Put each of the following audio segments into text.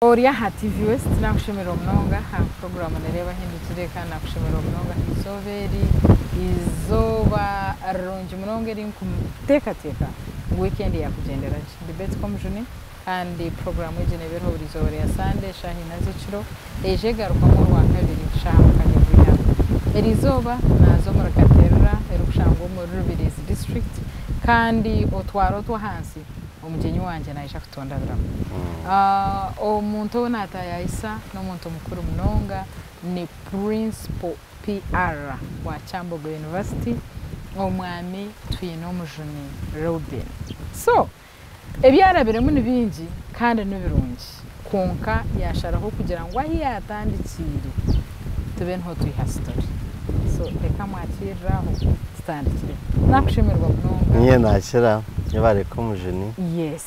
Oria ha TV West nakushimira mnonga ha program nereba hindukire kana nakushimira mnonga isoveri izoba ronje mnonga iri kumteka weekend ya kugendera debate komjuni and the program ejene bero rizore ya Sunday shahina ziciro eje garuka mu wa kabiri shahamukanye bya erizoba nazo murakaterura erushango mu Rubirizi district kandi otwaro to hansi umugenyi wanje naisha kutondabira omuntu nataya isa no muntu mukuru mnonga ni principal PR wa Chambogo University omwami twino mujuni Robin so ebyarabire mu nibingi kandi nubirungi konka yasharaho kugira ngo ahi yatandikire tube nho twi history so reka mwakiraho standikire nakushimirwa mnonga niye nakira yabare ko mujeni yes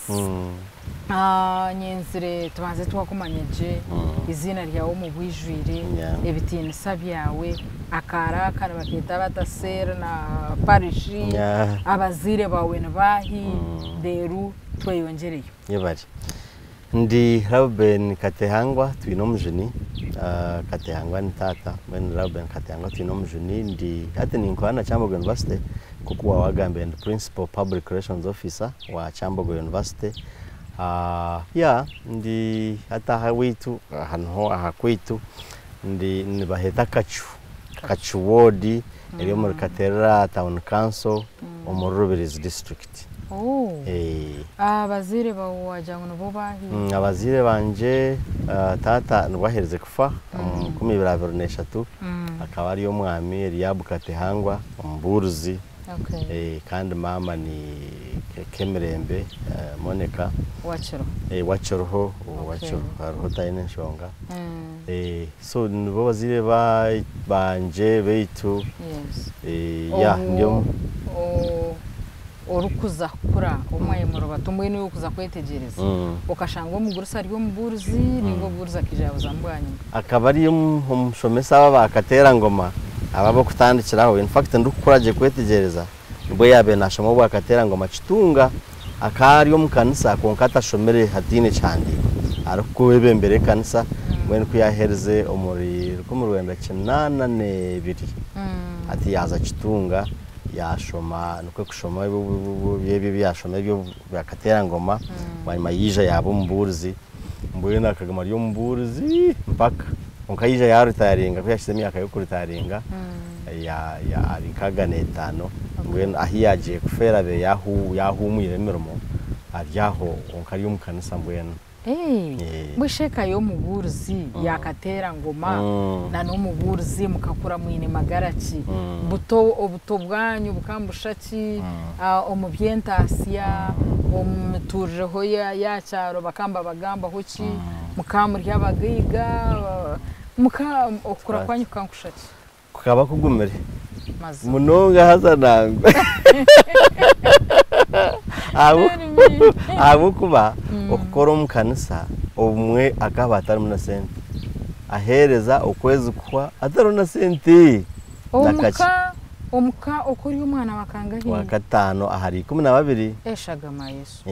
nyenzire tubanze twakumanyeje izina ryawo mu bwijwire ebitinisa byawe akara kana bakita batasera na parishi abazire bawe nabahi deru tweyongereye yabari ndi Robin Katehangwa twino mujeni Katehangwa ni tata ben Robin Katehangwa twino mujeni ndi hati ni nkwana Chambogo University kukuwa wagambe and principal public relations officer wa Chambogo University ndi hata hawitu hanho ahakwitu ndi baheta kachu ward eri mu Katera town council mu Rubirizi district abazire bawajango no bahi abazire banje tata nwahereze kufa 2023 akaba ari yo mwami Eliab Katehangwa Mburuzi kandi mama ni Kemerembe Monica wachoroho tayine nshonga so nibo bazire banje beitu ndio orukuza kura umwaye murobato mbwe niyo kuza kwetegereza ukashanga umugurusa ari wo muburuzi ningo buruza kijabuza mbwanyu akaba ari umushomesa babakatera ngoma ababo kutandikiraho in fact ndukuraje kwetegereza nibwo yabe nashamo bwakatera ngoma kitunga akari yo mukanisa konkata shomere hadine cyandi ariko webembere kanisa mwene kuyahereze umuri mu Rwanda kinana ne biri ati yaza kitunga yashoma nuko kushoma yebi byashoma byo bakatera ngoma wanyuma yija yabo mburuzi mbwe nakagama ryo mburuzi mpaka onkayija yarutaringa kuyashizemo imyaka yo kurutaringa ya arikaga netano mbwe ahiyaje kufera be yahumwire miromo aryaho onkari yo mukanisa mbwena mwisheka yo muburuzi yakatera ngoma na no muburuzi mukakura mwine magaraki obuto bwanyu bukambushaki omubyentasiya omuturiho ya cyaro bakamba bagamba hoki mukamurya bagiga okura kwanyu kankushaki kukaba kugumere munonga hazanangwe abo kuba okukora omukanisa omwe akaba atari na sente ahereza okwezi kwa atari na sente omuka okuri umwana bakangahi wa gatano ahari 12 eshagama Yesu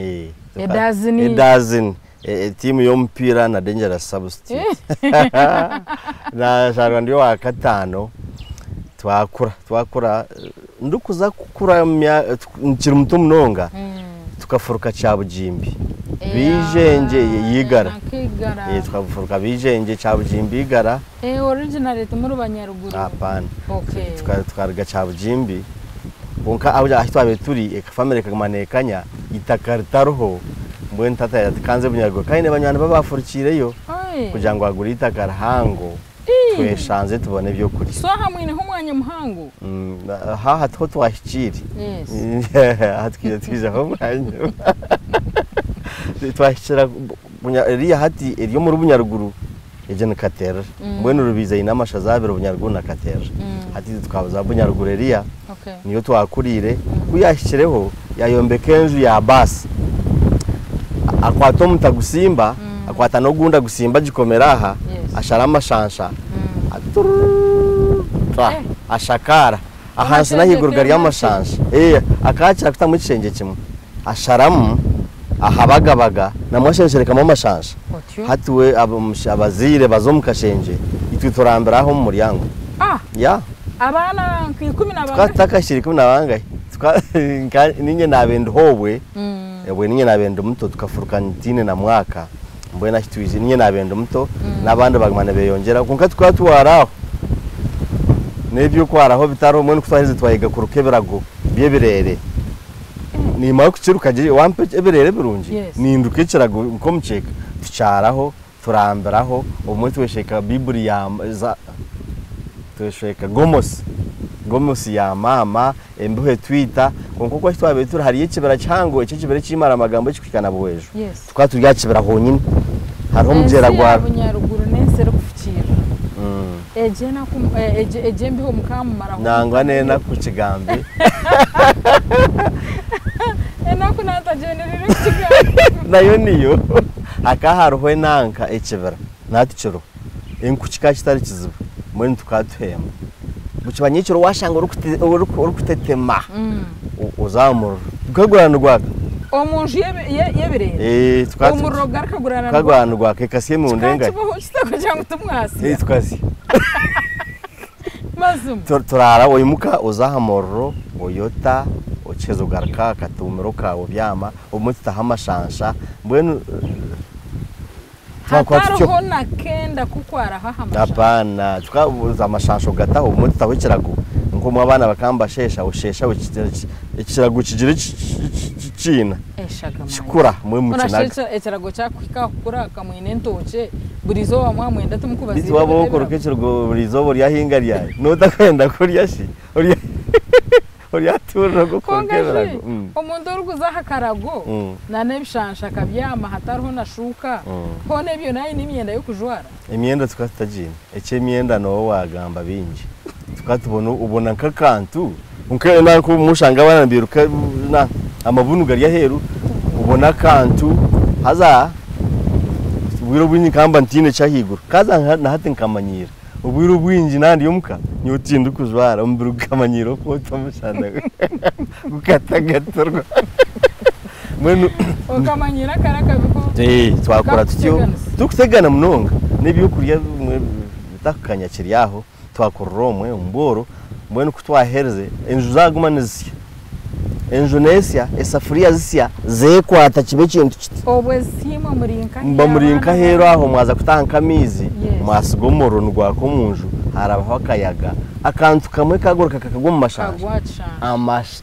edazini timu y'omupira na dangerous substitute na sharwa ndio wa gatano twakura ndukuza kukura nkiri muto mnonga tukafuruka cyabujimbi bijenje yigara tukafuruka bijenje cyabujimbi yigara original muri banyaruguru apana tukarga cyabujimbi bonka abuja ahitwabe turi family kagamanekanya itakartaroho mbwe ntata yatkanze bunyago kandi abanyana babafurukireyo kugira ngo agure itakara hango tweshanze tubone byo kuri so hamwe ne humwanya muhango hato twashikiri hatkiye twiza humwanya twashikira bunyariya hati eriyo muri bunyaruguru ejene Katera mbwene Rubiza inamasha zabiro bunyaruguru na Katera hati tukabaza bunyaruguru eriya niyo twakurire kuyashyireho yayombe kenju ya basi akwato mutagusimba akwata no gunda gusimba gikomeraha asharama shansha ashakara ahansi nahigurugari y'amashansha akacira kutamukicenge kimwe asharamu ahabagabaga namwashenjerekamo amashansha Otyo. hatiwe abazire bazomukashenje itwe turambiraho mu muryango ya abana 10 twatakashiri 10 nabangaye ninye nabende howe ewe ninye nabende muto tukafurukana tine na mwaka mbwe nakitwize ninye nabende muto nabandi bagumana beyongera kunka twatwaraho nebyo kwaraho bitaro mwe kutwaheze twayiga kurukeberago byebirere ni mayo kucirukaje wampe eberere birungi ninduke kirago uko muceka tucaraho turamberaho umwe twesheka biburi ya twesheka gomosi ya mama embuhe twita konko kwa twabe turahari yekibera cyango icyo kibere kimara amagambo cyikana buwejo twaturya kibera honyine hariho mugera gwara bunyaruguru nensero kufukira eje na eje mbiho mukamara nangwa nena ku kigambe enako natajenerere ku kigambe nayo niyo akaharuwe nanka ekibera naticiro enkukika kitari kizibu mwe tukatuhema bucibanyiciro washanga urukutetema uzamura ukagurana rwaka omunju yebereye umurro ukagurana rwaka kasiye mu ndenga kitako cyangwa tumwasi twasi mazum turara oyimuka uzahamurro oyota ochezo garka katumiro kawo byama umutita hamashansha mbwenu twakwaho nakenda kukwara hahamasha apana tukabuza amashansho gataho umutita w'ikirago ngo mu abana bakambashesha ushesha ikirago kigira cina shikura mwe mukinaga unashesha ikirago cyakwika kura kamwine ntoce burizo wa mwamwenda tumukubaza bitwa boko rukekirgo burizo buri yahinga ryaye notakwenda kurya shi uri aturno gukongerago umuntu uruguzaha karago nane bishansha kabyama hatariho nashuka hone byo nayi n'imyenda yo kujwara imyenda tukatagira ece imyenda no wagamba bingi tukatubona ubona nkakantu unke nako mushanga bana biruka na amabunu gari yaheru ubona kantu haza ubwiro bwinyi kamba ntine cyahigura kaza na hati nkamanyira ubwiro bwinji nandi yomuka nyotinda kujwara umbiru kamanyiro ko tamushanda gukatagatorwa mwenu ukamanyira karakabiko twakora tutyo tukutegana munonga nebyo kurya bitakanya kiriyaho twakoromwe umboro mwenu kutwahereze enju zagumaniziya enju nesya esafuriya zisya zekwata kibe kintu kiti obwesimo murinka hero aho mwaza kutanka mizi mwasigomoro ndwako munju harabaho akayaga akantu kamwe kagoroka kakagwa mu mashanja amash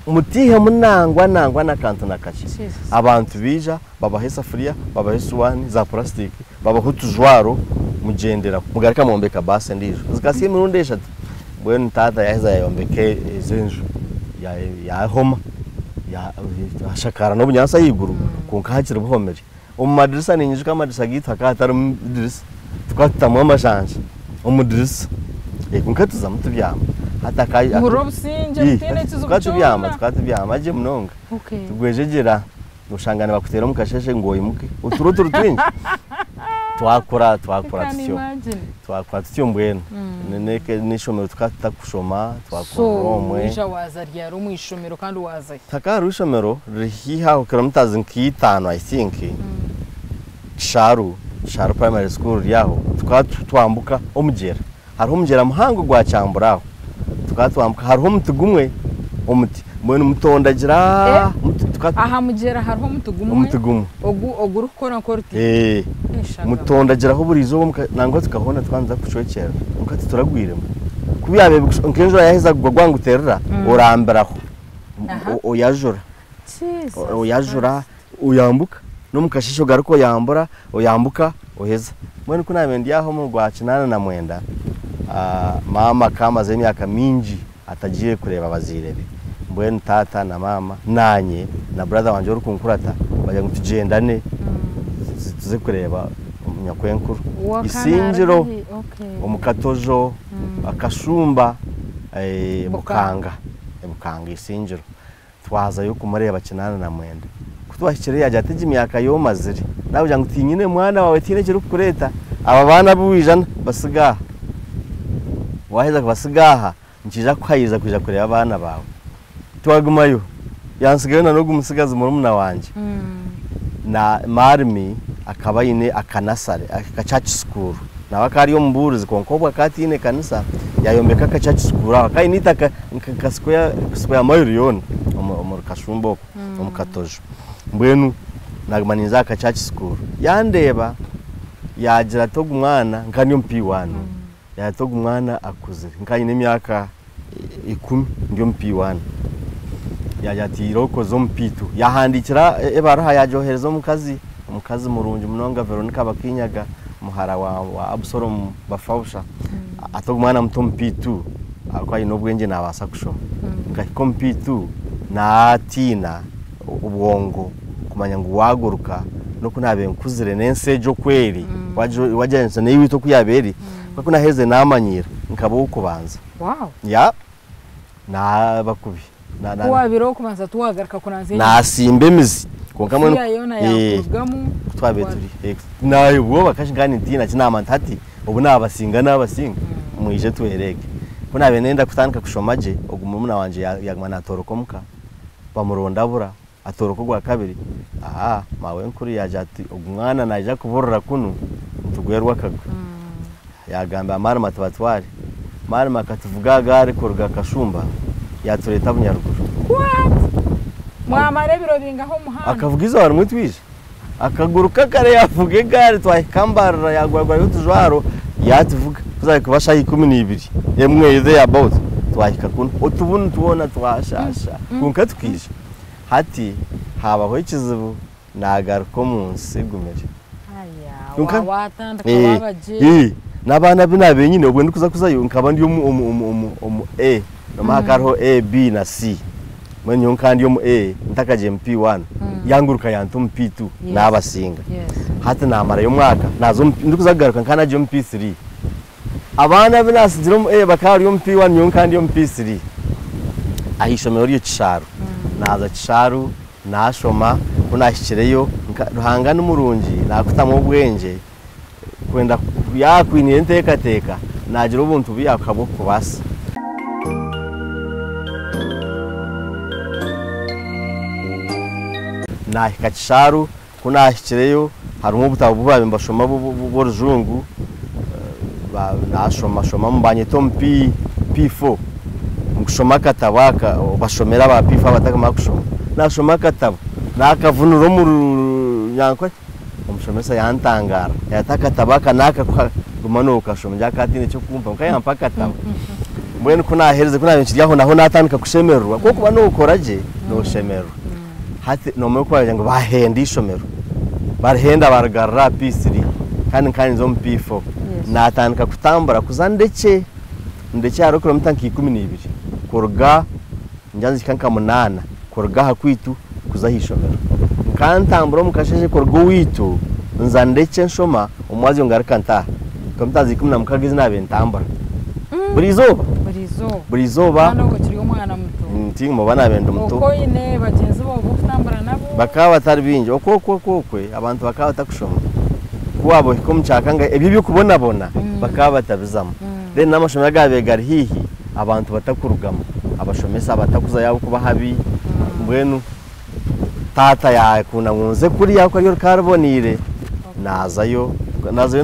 mutihe munangwa nakantu nakachi abantu bija babahe safuriya babahe suwani za plastic babaho tujwaro mugendera mugarika mombeka base ndijo zikasiye mirundesha bwenu tata yaheza yayombeke izenju ya homa ya shakara no bunyansa yiguru kunka hakira buhomeri umumadirisa ninjije kamadisa gita katara mudirisa tukatamu amashanje umudirisa kunka tuzamutu byama hata kai murobusinje mutene tukatubyama aje munonga tugwejegera ushangana bakutera mukasheshe ngo yimuke uturuturu twinji twakora tutyo mbwenu neke nishomero tukatakushoma twakoromwe so waza ryaro mu ishomero kandi waza takaru ishomero rihiha kilometers nk'itano I think sharu primary school yaho twambuka omugera hariho umugera muhango gwa cyamburaho tukatwambuka hariho mutugumwe umuti mbona mutondagira aha mugera hariho mutugumwe oguru kora korti mutondagira ho burizo nango tukahona twanza kushokera ukati turagwiremo kubiyabe nkenjo yaheza gwangutera uramberaho oyajura uyambuka no mukashisho garuko yambura uyambuka oheza mbona kuna bendi yaho mu gwacinana na mwenda mama kamaze imyaka mingi atagiye kureba bazirebe mbwenu tata na mama nanye na brother wanje uri kunkurata bajya ngutugendane tuze kureba nyakwenkuru isinjiro omukatojo akashumba bukanga isinjiro twaza yo kumureba kinana na mwenda kutwashikire yaje atije imyaka yo maziri nawe jya ngutinyine mwana wawe tine kiri kureta aba bana buwijana basigaha waheza basigaha nkija kwayiza kuja kureba abana bawe twagumayo yansigaye na no gumusigaza murumuna wanje na marmi akaba yine akanasare akachachi school nawe akari yo mburuzi konkobwa kati yine kanisa yayombeka akachachi school akayinita kasikoya mayurion omur kashumbo omukatojo mbwenu nagmaniza akachachi school yandeba yagira toga umwana nkaniyo mpiwano yatoga umwana akuze nkanyine imyaka 10 ndiyo mpiwano yajati iroko zo mpitu yahandikira ebaraha yajohereza umukazi murungi munonga Veronica bakinyaga muhara wa Absalom bafawusha atoga umwana muto mpitu akwaye nobwenge nabasa kushoma ngako mpitu natina ubwongo kumanya ngo waguruka no kunabe nkuzire nensejo kweri wajense neyito kuyaberi kuko naheze namanyira nkabo ukubanza wow ya na bakubi kuwa biro kubanza tuwagarika kunanze nasimbe mizi konkamwe yona yakugamu twabeturi nayo bo bakashingana intina kinama ntati ubu nabasinga mwije tuhereke kuna benenda kutandika kushomaje ogumumuna wanje yagmana atorokomuka bamurondabura atoroko gwa kabiri mawe nkuri yajati ogumwana naja kuburira kunu tugwerwa kagwa yagamba amara matabatwari mara makatuvuga gare kurga kashumba yatureta bunyaruguru what mwamare biro bingaho muhanda akavugiza wari mutwije akaguruka kare yavuge gare twahikambarira yagwagwa yutujwaro yatuvuga kuzari kubasha 12 yemwe ide about twahika kuno utubunu tubona twashasha kunka tukije hati habaho ikizibu nagaruko munsi gumere aya watandika wabaje nabana binabe nyine ubwo ndikuza nkaba ndi A nomakaho A B na C mwenye nkandi yo A ntakaje MP1 yanguruka yantu MP2 nabasinga hata namara yo mwaka nazo ndikuzagaruka nkana je MP3 abana binasizira bakari yo MP1 yo nkandi yo MP3 ahishomero ryo Kisharu naza Kisharu nashoma kunashyikireyo ruhanga n'umurungi nakutamo ubwenge kwenda yakwiniye ntekateka nagira ubuntu biyakabo kubasa nahika Kisharu kunashyikireyo harimo ubutabo bubabe mbashoma b'urujungu nashoma mbanye tom P4 mukushoma katabaka bashomera ba P5 abataka kushoma nashoma katabo nakavunuro mu nyankwe umushomesa yantangara yataka tabaka naka gumanuka shoma jakatine cyo kumva nkayampa katabo mbwene kunahereze kunabenshi ryaho naho natandika kushemerwa kuko kuba no ukoraje no shemerwa hati no mwe kwaje ngo bahenda ishomero barhenda bargarra P3 kandi zo P4 natandika kutambura kuzandeke ndeke arokora mutanki 12 kurga njanzi kanka 8 kurga hakwitu kuzahishomero nkantambura mukasheje kurga witu nzandeke nshoma umwazi yongarika nta kamutazi 10 mukagize nabe ntambura burizoba hano ngo kiri umwana muto ntingo mubana bendo muto uko ine bagenzi bo gutambura nabo bakaba batari binje okokwe abantu bakaba batakushoma kuwabo ko mchakanga ebyo byo kubonabona bakaba batabizamo then namashomera gabe gari hihi abantu batakurugama abashomesa batakuza yabo kuba habi mbwenu tata ya kuna ngunze kuri yako ariyo carbonire nazayo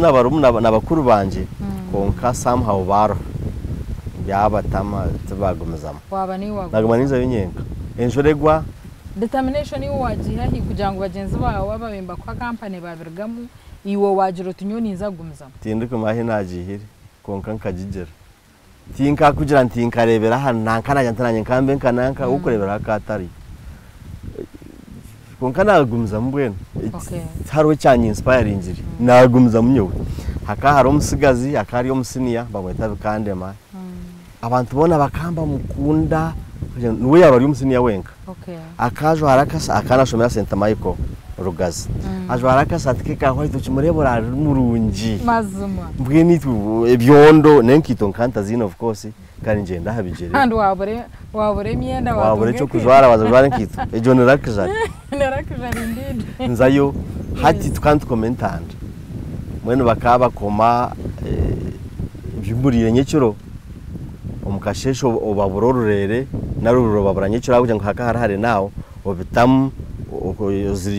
nabarumu nabakuru banje konka somehow baro byabatama tubagumizamo nagumaniza binyenga enjoregwa determination yo wajihahi kugira ngo bagenzi bawe babemba kwa company babirgamu iwo wajiro tunyoni nzagumizamo tindiko mahe najihire konka nkagigera tinka kugira ntinkarebera hano nankana ntananye kambe nkananka ukorebera akatari konka nagumza mbwene haro cyanye inspiring iri nagumza munyewe haka haro musigazi akari yo musinia bamweta bikandema abantu bona bakamba mukunda nuwe yabari umusiniya wenka akajo harakasa akanashomera Saint Michael Rugazi ajo harakasa atikeka hwito kimurebora murungi mazuma mbwene ebyondo nenkito nkanta zino of course kandi ngenda habigere kandi wabure myenda wabure cyo kujwara bazajwara nkito ejo narakijana indeed nzayo hati tukantu commentanda mwene bakaba koma byumburire nyecuro omukashesho obaburorere naruro baburanye cyo kugira ngo haka harahare nawo obitamu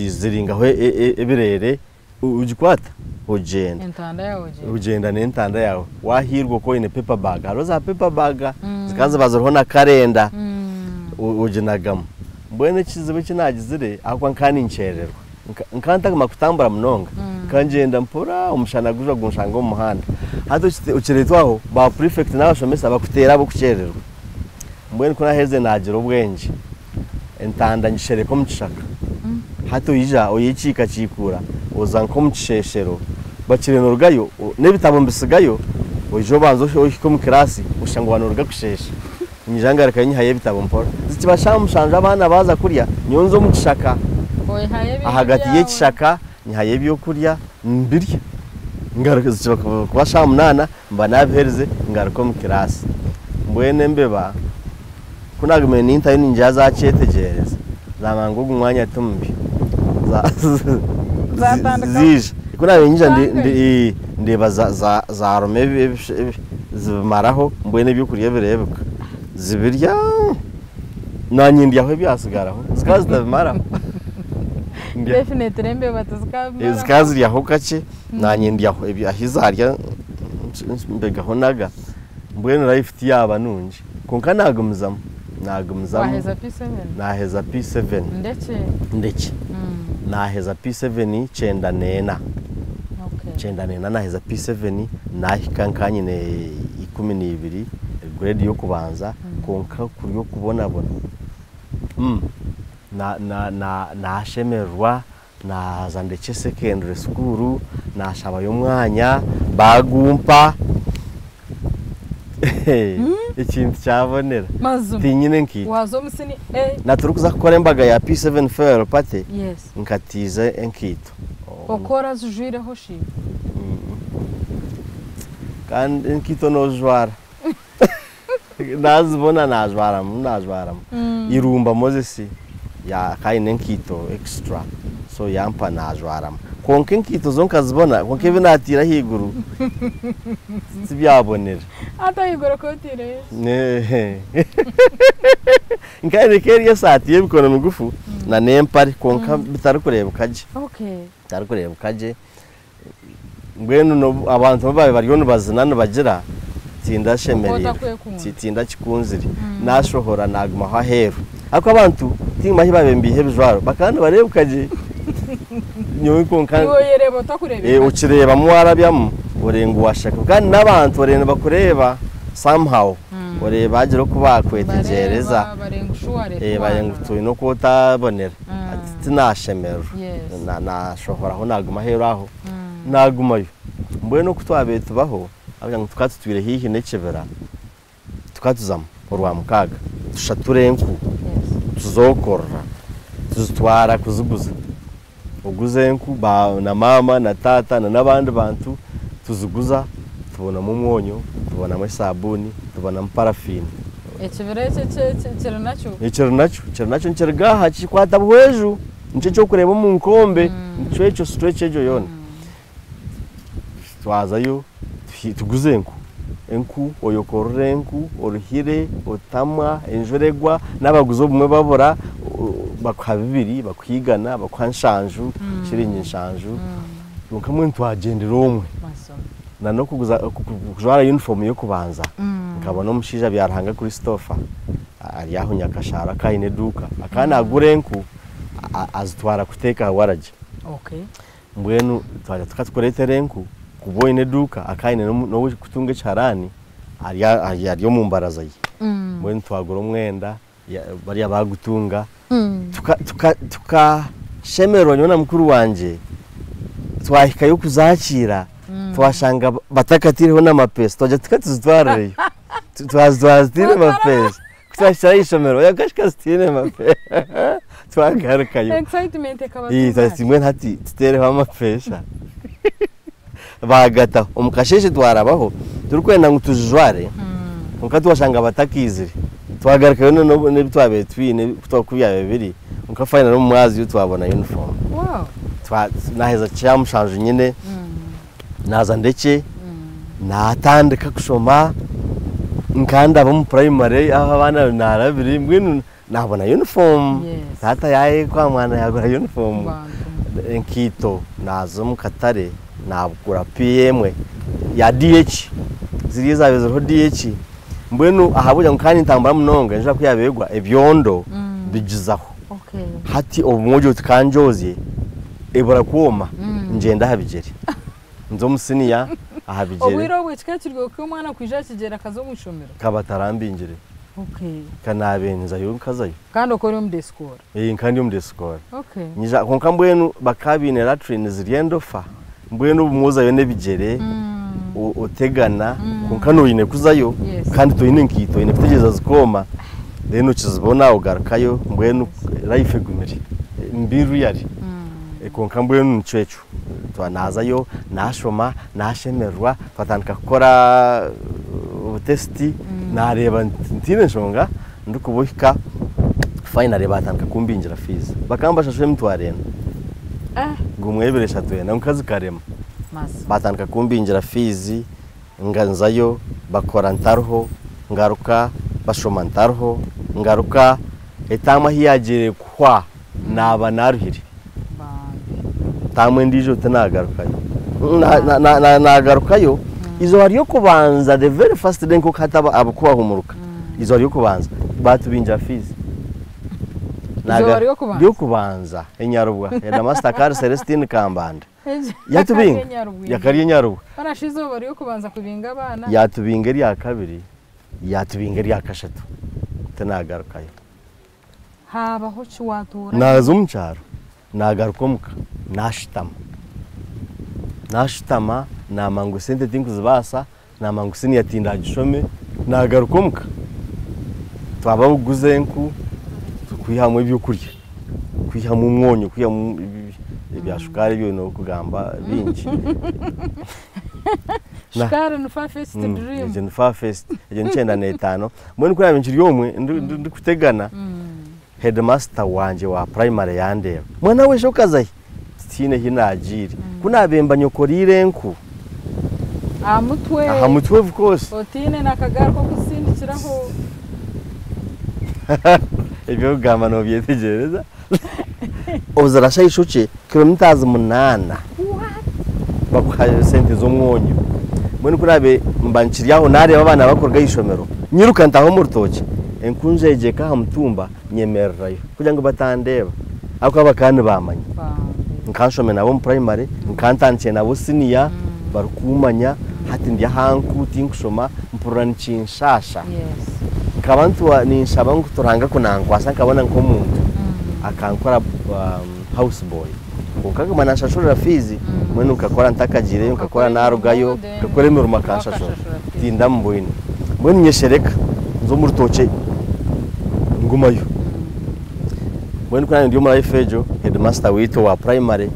ziringaho ebirere ugikwata ugenda entanda yawe ugenda n'entanda yawe wahirwa ko ine paper bag haro za paper bag zikaza bazoroho na karenda uginagamo mbwene kizibe kinagizire akwa nkani ncererwa nkanta makutambura munonga kanjenda mpora umushana guja gunshanga mu muhanda hato ukiretwaho ba prefect n'abashomesa bakutera abo kucererwa mbwene kuna heze nagira ubwenge entanda ngishereko mukishaka hato yija oyicika cikura oza nko mukisheshero bakire norugayo nebitabo mbisigayo ojo banzo ohiko mu class ushango banurga kushesha njangara kanyi haye bitabo mpora zikibasha mushanje abana baza kurya nyonzo mukishaka ahagati y'ekishaka nyihaye byo kurya mbirya ngaruka zicoka kubasha munana mba nabihereze ngaruka mu class mbwene mbeba kunagumene n'intayo ninjaza acetegereza zamango umwanya tumbi zije kuna benjija ndeba za rome zimaraho mbwene byo kurya birebuka zibirya nanyindi aho byasigaraho zikazi tabimaraho definitely mbe batazikabimara zikazi yaho kace nanyindi aho ahizarya mbegaho naga mbwene life yaba nunje konka nagumuzamo naheza P7 naheza P7 ndeke naheza P7 cenda nena cenda nena naheza P7 nahikankanye ne 12 grade yo kubanza konka kuriyo kubona nashemerwa naza ndeke secondary school nashaba yo mwanya bagumpa ikintu cyabonera tinyine nkiti wazomusini naturukuza gukora imbaga ya P7 fair party yes nkatize enkito okora zujireho shi kandi enkito nojwara nazibona najwara irumba Moses ya kaine enkito extra so yampa najwara konke enkito zonka zibona konke binatira higuru sibyabonera atayigora kotire nkane keriya sati yebikono migufu na nempari konka bitari kureba kaje bitari kureba kaje mbwenu no abantu babaye bari yono bazinana bagira tinda shemerera tinda kikunziri nashohora naguma haheru ako abantu tingma hibabe mbihe bijwaro bakana bareba kaje nyowe konka yoyerebo takureba ukireba mu warabyamo urenga washaka kandi nabantu barene bakureba somehow ureba agiro kubakwetegereza barenga utuye no kutabonera ati tinashemero nashohoraho naguma hero aho nagumayo mbwe no kutwabe tubaho abanga tukatutwire hihi nekebera tukatuzama urwa mukaga tushaturenku tuzokorra tuzitwara kuzuguza uguzenku ba na mama na tata na nabandi bantu tuzuguza tubona mu mwonyo tubona mu sabuni tubona mu parafine ekiro nacho nchergaha chikwata bweju nche cyo kureba mu nkombe cyo stretch ejo yona twazayo tuguzenku enku oyokorenku oruhire otama enjoregwa nabaguzo bumwe babora bakabibiri bakwigana bakwanshanju shiringi nshanju nkamwe twagendera omwe na no kujwara uniform yo kubanza nkabona umushija byarahanga kuri stofa ari yaho nyakashara kaine duka akana agurenku azitwara kuteka waraje mbwenu twaje tukatkoreterenku kuboine duka akaine no kutunga charani ari yo mumbaraza yi mbwenu twagura umwenda bari abagutunga tuka shemero nyona mukuru wanje twahika yo kuzakira twashanga batakatiriho n'amapesa twaje tukatuzitwarayo twazitire amapesa kutashira ishomero yakashika stine amapesa twagarukayo excitement ekaba twasimwe ntati tutereho amapesa bagata umukasheshe twarabaho turukwenda ngo tujware nka twashanga batakizire twagarukayo no bitwabe twine twakubiya bibiri ukafayina no mwazi yo twabona uniform naheza cyamushanje nyine naza ndeke natandika kushoma nkanda abo mu primary aho abana narabiri mbwenu nabona uniform Yes. tata yaye kwa mwana yagura uniform Bantu. enkito nazo mu katare nabugura PM ya DH ziriye zabezeho DH mbwenu ahabuja nkani ntambara munonga nja kuyabegwa ebyondo bigizaho Okay. hati obumujo tukanjozie ebora kuoma ngenda habigeri nzo musiniya ahabigeri Obwiro bwekikakirwe ko umwana kwija kigera kazo mu ishomero. kabatarambingire Okay. kanabenza yo nkazayo Kandi okore mu discord. kandi mu discord Okay. nyija konka mbwenu bakabine latrine ziriendo fa mbwenu bumuza yo nebigere utegana konka no yine kuzayo Yes. kandi to yine nkito yine kutegeza zikoma reno kizibona ugarukayo mbwenu life gumiri mbiru yari konka mbwenu ncwecu twanazayo nashoma nashemerwa twatandika gukora testi nareba ntine nshonga ndukubuhika finally batandika kumbingira fees bakambasha shwe mtwarena ngumweberesha twena nkazi karema batandika kumbingira fees nganzayo bakora ntarho ngaruka bashoma ntarho ngaruka etama hiyagere kwa naba naruhiri tamwe ndijo tenagarukayo nagarukayo izo hariyo kubanza the very first day ko kataba abakuba humuruka izo hariyo kubanza batubinja fees hariyo kubanza enyarubwa ya Mastercard Celestine Kambanda yatubinga yakariye nyarubwa barashizo bariyo kubanza kubinga abana yatubinga eri ya kabiri yatubinga eri ya kashatu tenagarukayo habaho chiwatura nazo mcharo nagarukomuka nashitama namangu sente tinkuzibasa namangu sini yatinda gishome nagarukomuka twaba buguze nku tukwihamwe byo kurya kwihamwe umwonyo kwihamwe ibyashukari byo no kugamba bingi shukari no fast dream je no fast je ncenda netano mbone kuri abenjiri yomwe ndikutegana headmaster wanje wa primary yandeba mwana we shokazayi tine hinajiri kuna bemba nyokorire nku amutwe of course otine nakagara ko kusindikiraho ibyo gamba no byetegereza ozarasha ishuce kilometers 8 bakwaye sente zo mwonyo mbone kurabe mbanchiriyaho nareba abana bakorga ishomero nyirukantaho mu rutoki enkunjeje ka mutumba nyemerrayo kugira ngo batandeba ako abakane bamanye nkanshome nabo mu primary nkantanche nabo senior barukumanya hati ndi hanku tinkushoma mpurani cinshasha kabantu ni nshaba nguturanga kunankwasa nkabona nko muntu akankora house boy ukaga manashashura fizi mwene ukakora ntakagire ukakora narugayo ukakora miruma kanshashura tinda mbwini mbwini nyeshereka nzo mu rutoke ngumayo mwene kuna ndi mu life ejo headmaster wito wa primary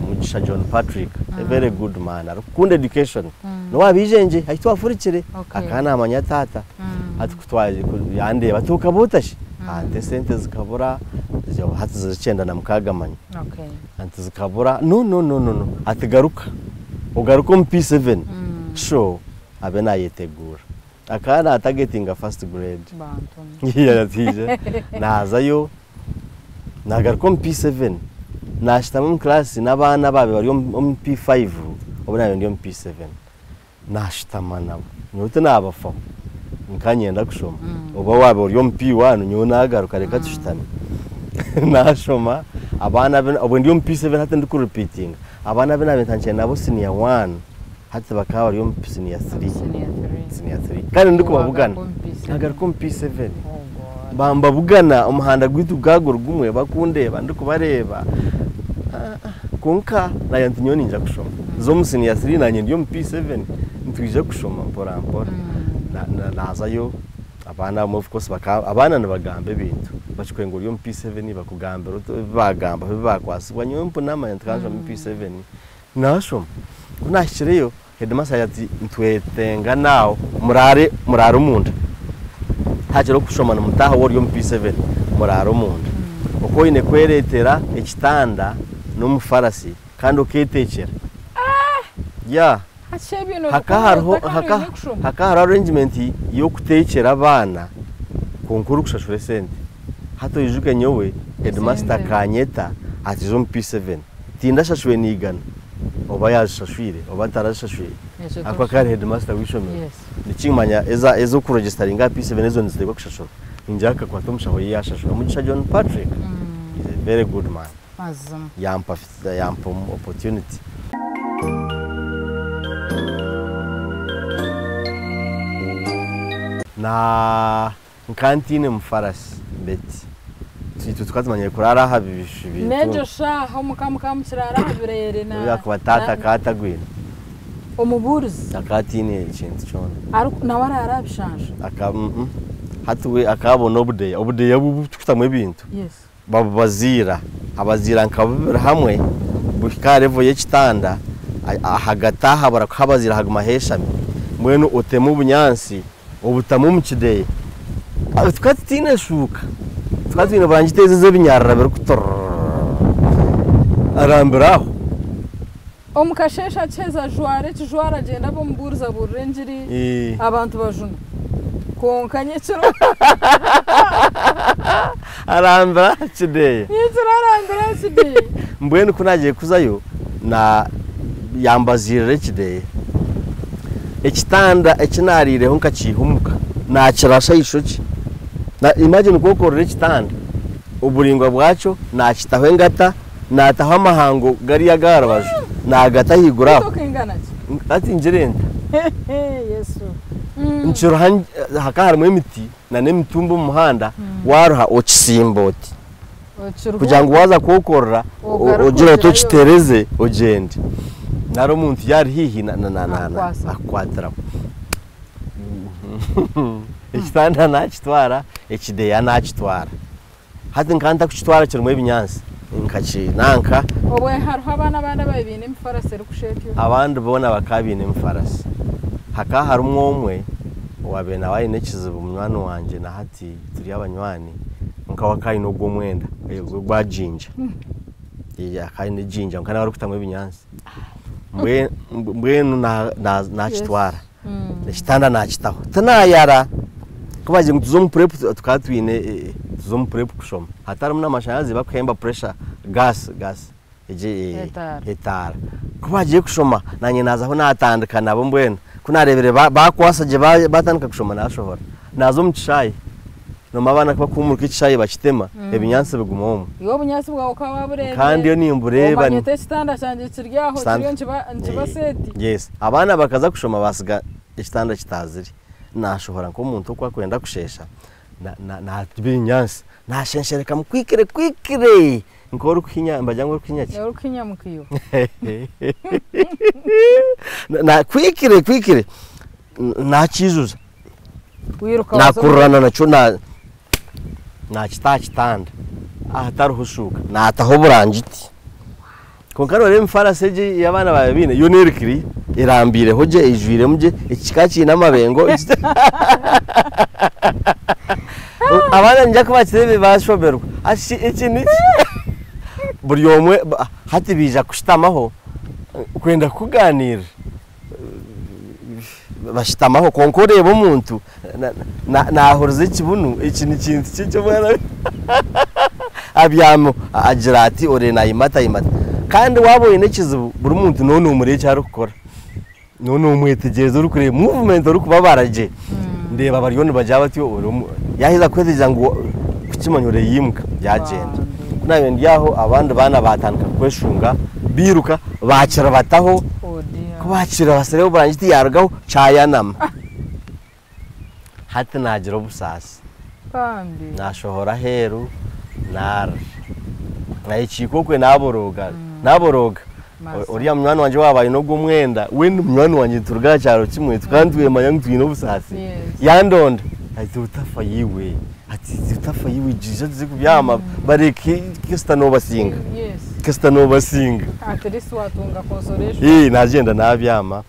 Mugisha John Patrick a very good man akunda education no wabijenje ahitwa afurikire akana amanya tata atukutwaje yande batuka botashi ante sente zikabura zo hati zicenda na mukagamanya ante zikabura no atigaruka ugaruka mu P7 show abe nayetegura akana targeting first grade yatije nazayo nagaruka mu P7 nashitama mu class nabana babe bari mu P5 obona ndi mu P7 nashitama nabo nyote nabafa nkanyenda kushoma oba wabe uri mu P1 nyona agaruka reka tushitame nashoma abana obo ndi mu P7 hata ndi ku repeating abana bena bentanche nabo senior 1 hata bakaba bari mu senior 3 kandi ndi kubavugana nagaruka mu P7 bamba bugana umuhanda gwitu gagoro gumwe bakundeba ndi kubareba konka nayo ntinyoni nja kushoma zo musini ya 3 nanye ndiyo mu P7 ntwije kushoma mpora nazayo abana of course abana nabagambe bintu bachikwengo yo mu P7 bakugambe bagamba bakwasibwa nyompo nama yantkaje mu P7 nashoma kunashireyo headmaster yati ntwetenga nawo murare umunda hajero kushomana mutaha wori yo mu P7 muraro munda uko ine kweretera ekitanda no mufarasi kandi oketekera ya haka arrangement yo kutekera abana konkuru kushashura sente hato yijuke nyowe headmaster kanyeta ati zo P7 tinda shashwe nigana oba yashashwire oba tarashashwire akwa kare headmaster wishomye nikimanya ezo ku registeringa P7 ezo nzitego kushashura injaka kwa tumshaho yashashura mugisha John Patrick is a very good man azam yampa opportunity na nkantine Mufarasi beti tukazimanye kurara habibishi bitu nejo shaho mukamukamu kirara habirere na yakubatata katagwina umuburuzi akatine ikintu cyone ariko nawara arabishanje hatuwe akabona obude yabututamwe bintu yes babazira abazira nkabira hamwe bukikarevo y'ekitanda hagataha barakabazira haguma heshami mwenu otemu bunyansi obutamu mukideye tukatine shuka tukatine banjiteze zebinyarara biri arambiraho omukashesha cheza jware kijwara agenda bomuburuza burengiri abantu bajuna konkanye kiro arambira kideye arambira kideye mbwenu kunagiye kuzayo na yambazirire kideye ekitanda ekinarireho nkakihumuka nakirasha ishoki na imagine kokorera ekitanda uburingwa bwaco nakitaho engata nataho amahango gari yagarabaju nagata higuraho ati njirenda yesu nchiro hakaharimo imiti na nemitumbu mu muhanda waruha okisimboti kugira ngo waza kokorera ugira to kitereze ugende naro umuntu yari hihi na akwatira ekitanda nakitwara ekideya nakitwara hati nkanta kukitwara kirimo ebinyansi nkakinanka obwe hariho abana babine Mufarasi ari kushekyo abandi bona bakabine Mufarasi haka harumwe umwe wabena wayi nekizibu munywani wanje na hati turi abanywani nkawa kai no gwomwenda gwajinja iya kai ne jinja nkana bari kutamwe ebinyansi mbwenu nakitwara ekitanda nakitaho tanayara kubaje ngutuzo mu prep tukatwine tuzo mu prep kushoma hatari muna mashanyarazi bakwemba pressure gas eje etara kubaje kushoma nanye nazaho natandukana abo mbwenu kunarebere bakwasaje batandika kushoma nashohora nazo mu kishayi no mabana bakumurika ikishayi bakitema ebinyansi bigumomo iyo bunyansi bwawe kababurebe kandi yo nimbureba banyete ekitanda cyanje kiryaho kiriyo ntibaseti yes abana bakaza kushoma basiga ekitanda kitaziri nashohora nko umuntu kwa kwenda kushesha na tibinyansi nashensereka mukwikire nkoro kuhinya mbajyango kuhinya ki kuhinya mukiyo na kwikire nakizuza wiruka nakurana naco na kitanda ahatari hushuka nataho burangiti konkano re Mufarasi eje yabana babine yo nerikiri irambire hoje ijwire muje ikikaki n'amabengo abana njya kubakire bashoberwa ashi iki niki buri omwe hati bija kushitamaho kwenda kuganira bashitamaho konkoreba umuntu nahorze ikibunu iki ni kintu cyo mwana abyamo agira ati ore nayimata kandi waboye nekizibu buri muntu none umure cyaro gukora none umwetegereza uri kure movement uri kubabaraje ndeba bariyone bajya bati yahiza kweteza ngo kukimanyore yimuka byagenda nayo ndiyaho abandi bana batanka kweshunga biruka bakira bataho kubakira basere burangiti yargaho cayanama hati nagira ubusasi kandi nashohora heru nayikiko kwe naboroga uriya mwana wanje wabaye no gwumwenda wenda mwana wanje turga cyaro kimwe tukandwiye manya twino ubusasi yandonda ati utafa yiwe jije zikubyama bareke kistano basinga at least watunga consolation nagenda nabyama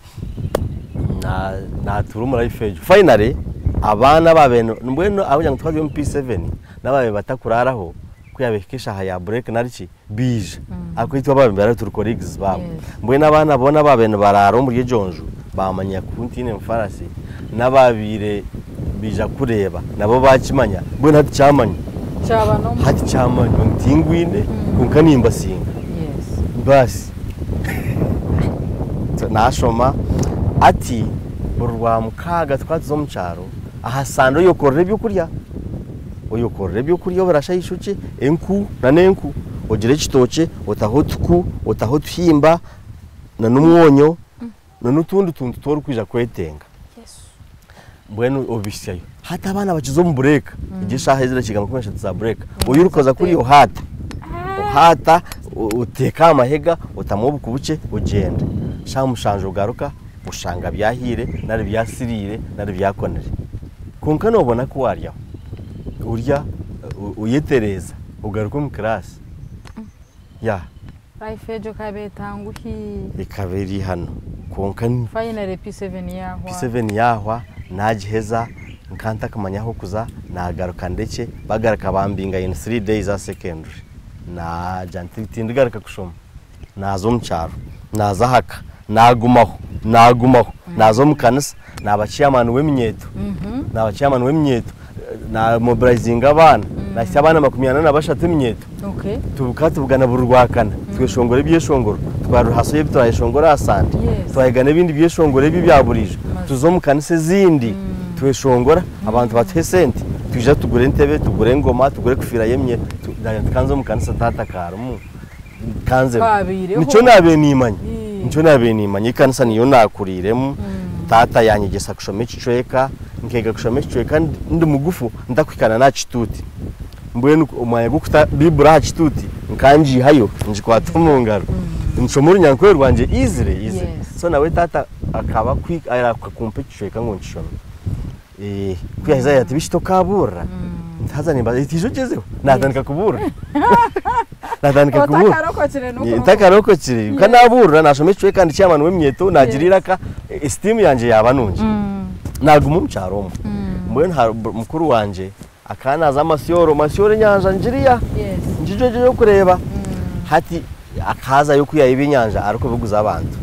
na turumura ifejo finally abana babeno mbweno abujya twazwe mu P7 nababe batakuraraho kuyabekesha haya break nariki bije akwitwa babembera turi colleagues babo mbwe nabana bona babeno bararo muri Jonjo bamanya kuntine Mufarasi nababire bija kureba nabo bakimanya mbwe ntacyamanya Chaba no. hati chama ntingwine konka nimba singa Yes. basi nashoma ati urwa mukaga twatuzo mu cyaro ahasando yokorera byo kurya uyokorera byo kurya barashayishuke enku na nenku ogire kitoke otahotuku otahotuhimba na numwonyo na nutundi tuntu toro kwija kwetenga. Yes. Mbwenu obisyayo hata abana bakizo mu break igisha hezera kiga mukomesha za break uyurukoza kuri yo hata uteka amahega utamubu kubuce ugenda shamushanje ugaruka ushanga byahire nari byasirire nari byakonere konka nobona ko warya urya uyetereza ugaruka mu class ya Life ejo kabetanguhi ikaberi hano konka finally P7 yahwa P7 yahwa najiheza nkanta kamanyaho kuza nagaruka ndeke bagaraka bambinga in 3 days za secondary na jantindigaruka kushoma nazo mu cyaro nazahaka nagumaho nazo mu kanisa nabaciamana w'imyeto nabaciamana w'imyeto na mobilizing abana nasya abana 23 imyeto okay tubugana burwakana tweshongore byeshongoro twaruhasoye bitwayeshongora asante twayigana ibindi byeshongore bibyaburije tuzo mu kanisa zindi tweshongora abantu batwe sente tuje tugure intebe tugure ngoma tugure kufira yemye kanzo mu kanisa tatakaramu kanze nico nabe nimanye kanisa niyo nakuriremo tata yanyigesa kushome cicweka nkega kushome cicweka ndi mugufu ndakwikana na cituti mbwenu umaya gukuta bibura cituti nkanji hayo njikwatuma nshomuru nyankwe rwanje izire so nawe tata akaba kwikara kumpe cicweka ngo nshome kuyaheza yati bishito kabura ntaza nimba itijo gezeho natandika kubura ntakarokokire kanabura nashomecwe kandi cyamana w'imyeto nagirira ka esteem yanje yaba nunje naguma mu cyaro mbwe mukuru wanje akanaza amasiyoro nyanja njiriya njijoje yo kureba hati akaza yo kuyayiba inyanja ariko biguza abantu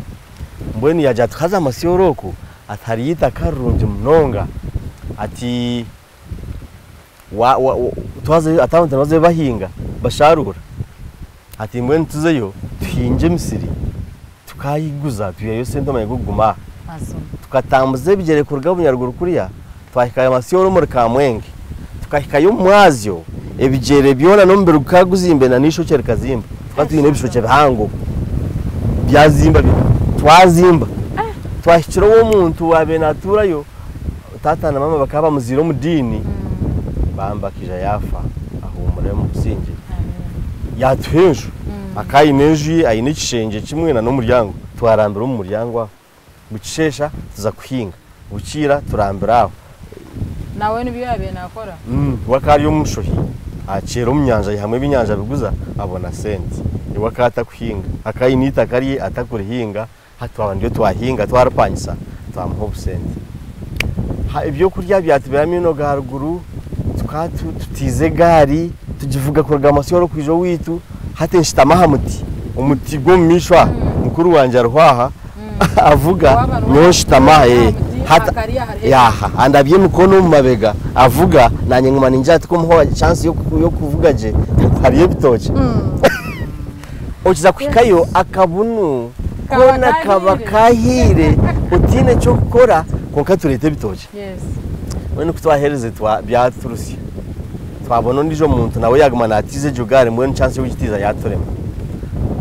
mbwe ni yaje tukaza amasiyoro ko atari yita karunje mnonga ati twaze atawunta baze bahinga basharura ati mbwe ntuzeyo tuhinje Misiri tukayiguza tuyayo sento mayiguguma tukatambuze bigere kurga bunyaruguru kuriya twahikaye amasiyoro muri Kamwenge tukahikayo mwazyo ebigere byona no mbere ukaguzimbe na nisho cyerikazimba twatwine bishoke bihango byazimba twazimba twahikira wo muntu wabe naturayo tata na mama bakaba muziro mu dini bambakija yafa ahumure mu kusinje yatwenje akayi neji ayine kishenge kimwe na no muryango twarambira mu muryango bucishesha tuza kuhinga bukira turambiraho nawe nibiyabe nakora wakari yo mushohi acero mu nyanja hamwe binyanja biguza abona senti iwakata kuhinga akayi nita kari atakurihinga hatwa ndio twahinga twarapanyisa twamuho busenti ibyo kurya byatubiramo ino garuguru tutize gari tugivuga kurga amasiyoro kwijo witu hate nshitama hamuti umuti go mishwa mukuru wanje arwaha avuga nyoshitama hata yaha andabye mukono mu mabega avuga nanye ngumana njati ko muho chance yo kuvuga je hariye bitoke okiza kwikayo akabunu kona kaba kahire utine cyo gukora konka turete bitoke wene kutwahereze byaturusi twabona ndijo muntu nawe yagumana atize jugare mwe chance yo gitiza yatorema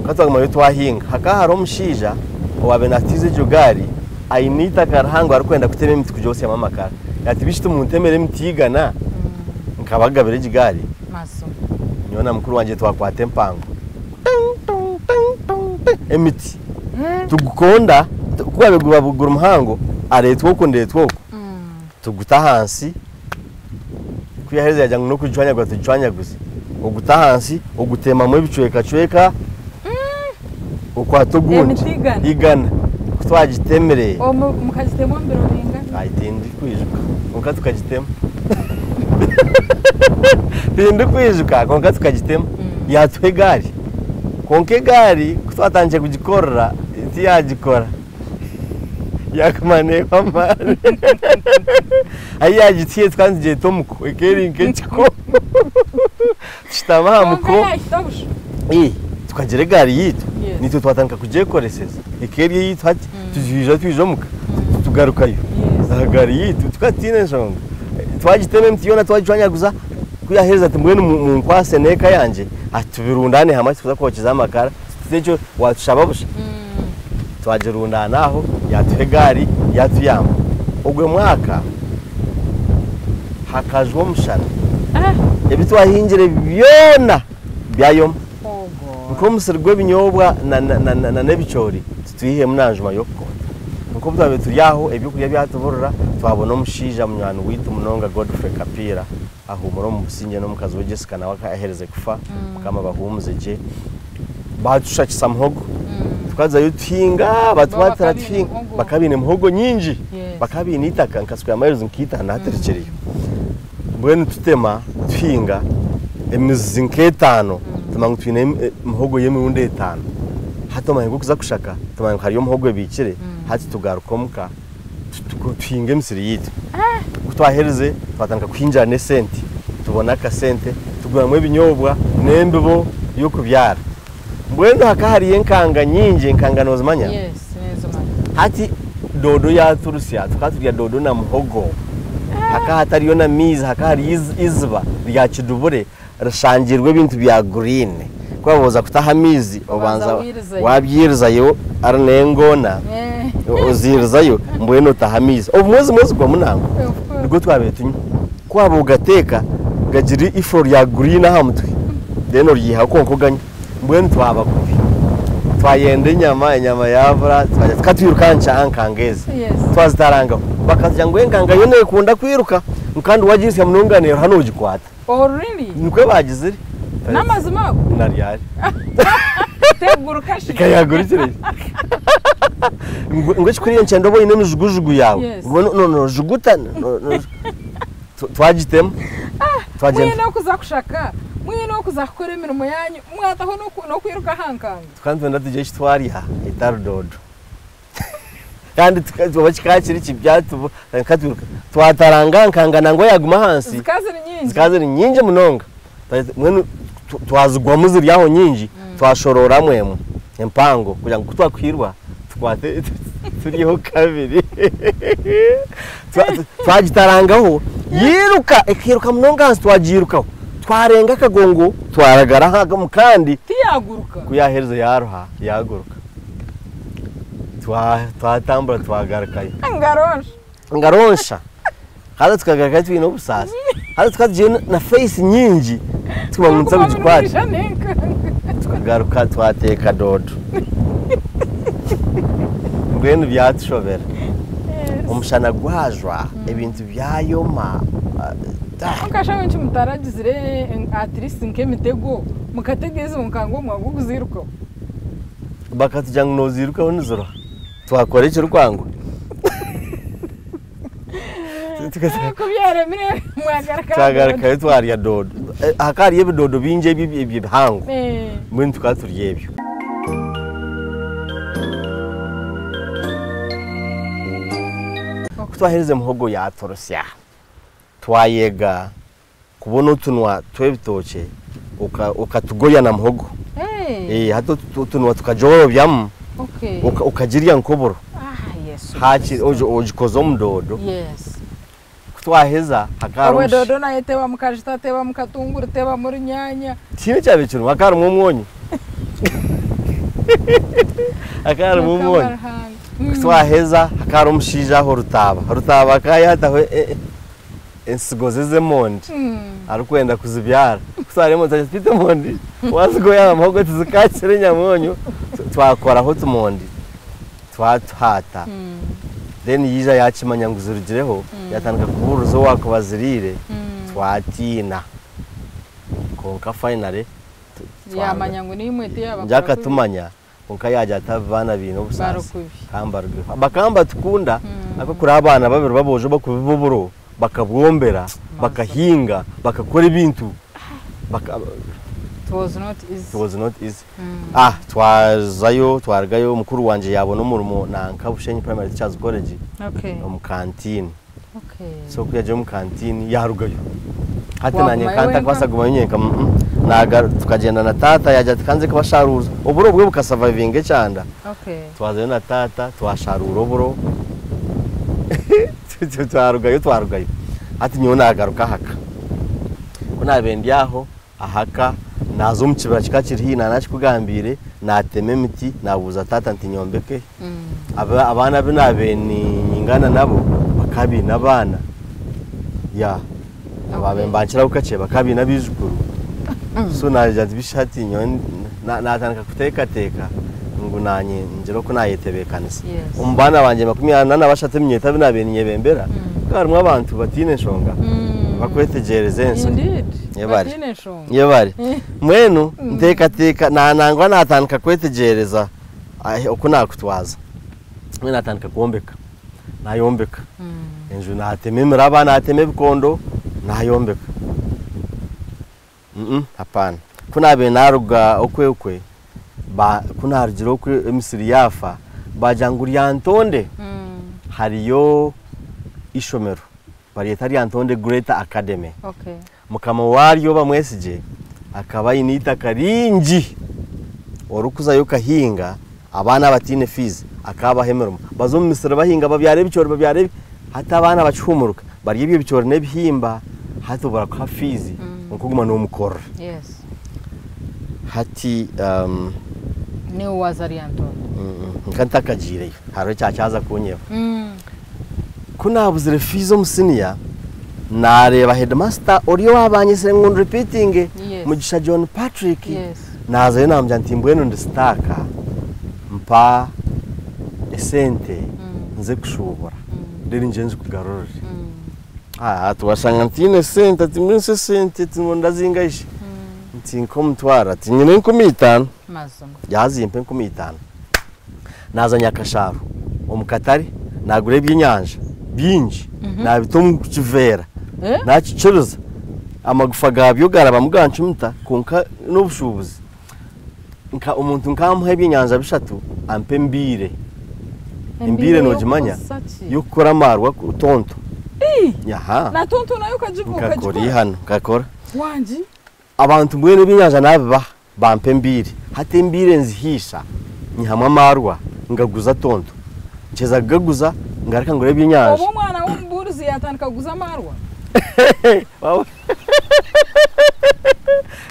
katwaguma yo twahinga hakaharo umushija wabe natize jugari ayinita karahango arikwenda kutema imiti kujose amamakara yati bishito umuntu emere mitigana nkabagabire jigari maso nyona mukuru wanje twakwate mpango emiti tugukonda kubabe gubagura umuhango aretwo ukondetwo tuguta hansi kuyahereza yajyanga no kujwanya gwa tujwanya gusa uguta hansi ugutema mu bicweka ukwato gundi igana twagitemereye mukagitemo mbere binga ayitindi kwijuka konka tukagitema bindi kwijuka konka tukagitema yatwe gari konke gari twatanje kugikorera iti yagikora yakamane kwamane aya gitiye twanziye tomuko ekeri nketiko chitama muko tukagere gari yitu nitwe twatanka kujekoreseza ekeri yitu hati tujijomuka tugarukayo gari yitu tukatine shonga twagiteme mtiyona twajwanyaguza kuyahereza tumwe mu nkwase neka yanje atubirundane hamwe tuza kokiza amakara techo watushababusha twagerundana aho yatuhe gari yatuyamba ogwe mwaka hakajwe mushana ebitwahingire byona byayoma uko musirwe binyobwa na nebicori tuyihe munanjuma yokko uko bwabe turiyaho ebyo kurya byatuburura twabona umushija munwana witu munonga Godfrey Kapira ahumura mu businge no mukazi we Jessica nawe ahereze kufa kama bahumuzeje badushakisa muhogo tukaza yutinga batwatara twinga bakabine muhogo nyinji bakabine itaka nkaswe amaherezo nkita naterekeriyo mbwene tutema twinga emizi nketano tumangu twine muhogo yemwe 5 hato mahengo kuza kushaka tumangu hariyo muhogo bikire hati tugarukomuka twinge misiri yitu kutwahereze twatanka kwinjira ne senti tubona ka sente tuguramwe binyobwa nembibo yo kubyara mbwendo hakahariye nkanga nyinje nkangano zimanya hati dodo ya Turusiya tukaturya dodo na muhogo hakahatariyo na miza hakahari izba rya kidubure rashangirwe ibintu bya green kwaboza kutaha mizi obanza wabyirizayo arnengona uzirizayo mbweno tahamiza obumwezi kwa munango niko twabetunye kwabo ugateka gajiri ifro ya green hamutwe deno ryiha konkoganya mbwenu twabakubi twayende inyama yavura twatwirukanca ankangeze twazitaranga bakatya ngo enkanga yone kunda kwiruka kandi wagise mununganero hano ugikwata really niko bagizire namazima nariyari teguruka shika yagurikire ngo chikuriye nchendo bo ine mijugujugu yawe no juguta twagitema twagenda kuza kushaka mwino kuza gukora imirimo yanyu mwataho no kwiruka hankanga kandi ndatugiye kitwariha itarudodo kandi tukabakikakiri kibyatu katuruka twataranga nkangana ngo yaguma hansi zikaziri nyinje munonga mwene twazugwa muziri yaho nyinji twashorora mwemu empango kugira ngo twakwirwa twate turiho kabiri twagitarangaho yiruka ekiruka munonga hansi twagirukaho twarenga kagongo twaragara haga mukandi tiyaguruka kuyahereza yaruha yaguruka twatambura twagarukayo ngaronsha hada tukagaruka twino busasa hada tukagiye na face nyinji twamutsa kugikwati tukagaruka twateka dodo ngwenu byatushobera umushana gwajwa ibintu byayoma Ukasha wenshi mutaragizire at least nkemitego mukategeze mukango mwaguziruka bakatujya ngo noziruka nizoro twakora iki rwango kubyara mire mwagaraka twariya dodo hakari yebidodo binje bihango mwe tukaturiye ebyo twahereze muhogo ya Turusiya twayega kubona utunwa twebitoke ukatugoya na muhogo hato utunwa tukajoro byam ukagiriya nkoboro haki ojikozo mdodo twaheza hakaro dodo na yeteba mukajita teba mukatunguru teba muri nyanya kine cyabicuru hakaro mwonyi hakaro mwonyi twaheza hakaro mushija ho rutaba kaya hataho ensigoze mondi arukwenda kuzibyara kusaremo tafite mondi wazigoya amahogo tuzikakire nyamonyo twakora ho tumondi twatata then yiza yakimanya nguzirugireho yatandika kuburuzo wako bazirire twatina konka finally yamanya ngo ni mwete yaba njaka tumanya konka yaje atavana bintu busasa kambarwe bakamba tukunda ako kuri abana babiri baboje bakububuro bakabwombera bakahinga bakakora ibintu It was not easy. Twargayo mukuru wanje yabona umurimo na Nkabushenyi Primary Teachers College. Mu canteen. So kuyaje mu canteen yarugayo. Hati nanye kanta kwasaguma nyenka naga tukagenda na tata yaje kanze kabasharuza. Uburo bwe bukasurviving cyanda. Twazayo na tata twasharura uburo. Twarugayo. Hati nyo nagaruka haka. Kuna bendi yaho ahaka nazo mu kibira kikakiri hina nakikugambire nateme imiti nabuza tata nti nyombeke abana binabeni nyingana nabo bakabi nabana ya ababembankira ukace bakabi nabizukuru so naje bishati nyon natanka kuteka ngo nanye njero ko nayetebekanisa umbana wanje 20 bashate myeta binabeni nyebembera karumwe abantu batine shonga bakwetegereze enso yebari mwenu nteka nanangwa natanka kwetegereza uko nakutwaza mwe natanka kuombeka nayombeka enju natememera abana ateme bikondo nayombeka hapana kuna be naruga okwe kuna arjiro okwe emisiri yafa bajanguri yantonde hariyo ishomero Parietari Antonde Greater Academy. Mukama wariyo bamwesije akaba inita karinji orukuza yo kahinga abana batine fees akaba hemerum bazo mu misira bahinga babyare bicoro babyare hata abana bacumuruka bari ibyo bicoro nebihimba hata baraka fees nkuguma no mukora hati ne wazari Antonde nkanta kagire haro cyacaza kunyeba kuna buzire fizo musiniya nareba headmaster oriyo wabanyise ngo repeating mugisha John Patrick nazayo namjya ntimbweno ndistaka mpa esente nze kushobora ndiri njenje kugarura tuwashanga ntine sente ati mwese sente ndazingaishe ntinko mutwara ati nyine 15 mazo yazimpe 15 nazanya kasharu omukatari nagure byinyanja binji nabitom kivera nakicuruza amagufa gabyo garaba muganchumta konka n'ubushubuzi nka umuntu nkamuhe byinyanja bishatu ampe mbire nojimanya yukora marwa tonto yaha na tonto nayo kajivuka kakori hano kakora wanji abantu mwene byinyanja nabe bampe mbire hate mbire nzihisha nyihamwa marwa ngaguza tonto ncheza gaguza ngareka ngore byinyanja ubu mwana w'umburuzi yatanka guza marwa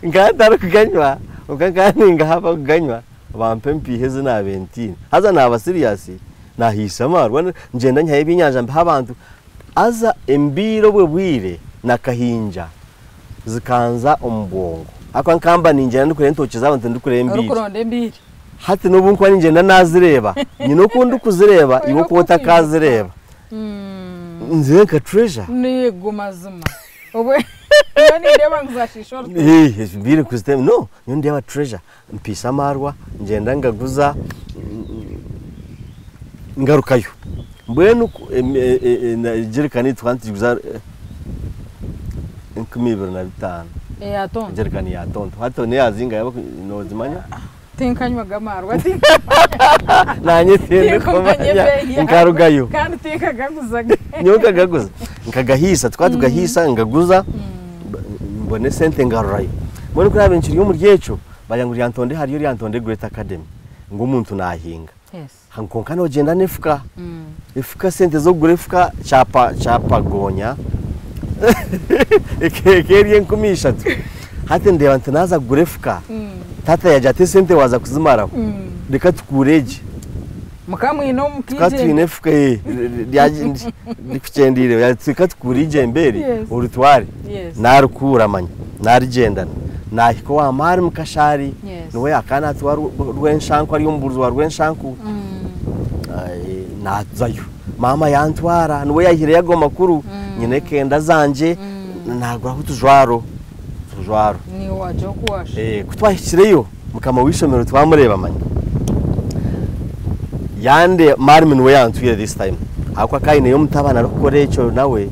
ngataro kuganywa ukaganinga haba kuganywa bampe mpiheze na 20 haza naba serious nahisa marwa ngenda nyaye byinyanja mba abantu aza embiro bwebwire nakahinja zikanza ombongo akwa nkamba ninjena ndukure ntoki z'abantu ndukure embiri hati no bunkwa ninjenda nazireba nyino kundi kuzireba iwo kota kazireba nzenka treasure nego mazima obwe yani ndeba ngzashishora bire kuzitema no nyo ndeba treasure mpisa marwa ngenda ngaguza ngarukayo mbwenu jerikani twantiguza 2025 atonto jerikani ya tonto hato ne yazinga yabo nozimanya tinkanywa gamarwa nanye tende komanya nkarugayo kandi tikagaguzaga nyoka gaguza nkagahisa twatugahisa ngaguza mbone sente ngarurayo mbone kuri abenshi yo mu ryeco bayanguri Antonde hariyo ri Antonde Greater Academy ngo umuntu nahinga hankonka no genda nefuka ifuka sente zo gurefuka chapa gonya ekeriye nkumishatu hate ndeba ntanaza gurefuka tata yajate sente waza kuzimara reka tukureje mukamwino mukije katwinefuka ndikucendire yatsika tukurije mbere urutware narukura manya narigendana nahiko wa mari mukashari niwe yakana twari rwenshanku ari umburuzo wa rwenshanku nazayo mama yantwara niwe yahire yago makuru nyine kenda zanje nagura hutujwaro ni waje kuwasha kutwashyireyo mukama wishomero twamureba manya yande marmin we yantuye this time akwa kaine yo mutabana rukorecho nawe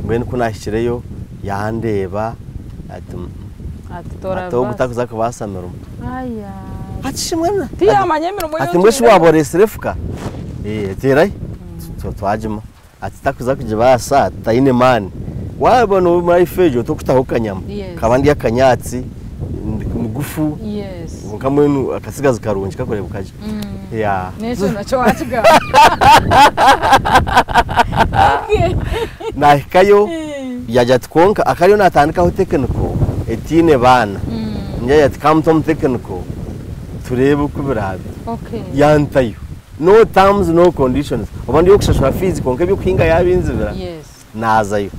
mbene kunashyireyo yandeba ati ato butakuza kubasamira aya atishimwana tiya manyemero moyo ati mweshi waborese refuka terai twajima ati takuza kujibasa taine mani wabona muri fejo to kutahukanyama kabandi yakanyatsi mugufu nkamwenu akasigaza karunji kakore bukaje ya nejo nacho wachiga na kayo yaja tkonka akariyo natandika ho technical etine bana njya yatkamtom technical turebe kubirabe yantayo no terms no conditions obandi yokushashwa fees konke byo kwinga yabinzibira nazayo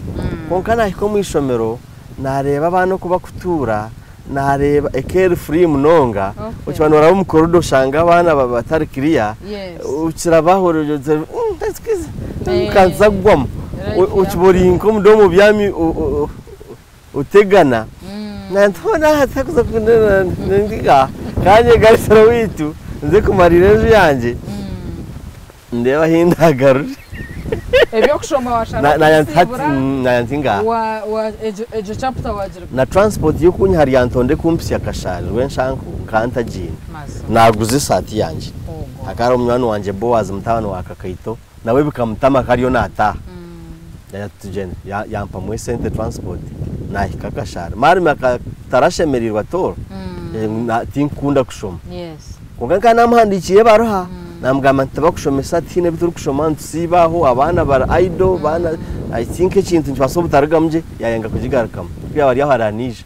konka nahiko mwishomero nareba abana kuba kutura nareba ekeri free munonga ukibana barabo mukorodo shanga abana batari kiriya ukira bahoroje ndaskize kazagwamo ukiborinko mudomo byami utegana nantona hatakuza kunena ndiga kanye garisara witu nze kumarirejo yanje ndeba hindagaru ebyo kushoma washara na yantinga wa ejo chapter wajira na transport yo kunya hari yantonde kumpisi yakashari wenshanku kanta jini naguze sati yanje akara umwana wanje Boaz mutabana wakakaito nawe bikamutama kariyo nata yatujene yampa mwe cente transport na ikakashari mari makatarashemerirwa toro na tinkunda kushoma konka namuhandikiye baroha namugamba ntabakushomesa tine bituru kushoma nsibaho abana bara idol bana I think ikintu nshwaso butaragamje yayenga kujigarakama kuya bari yaharanije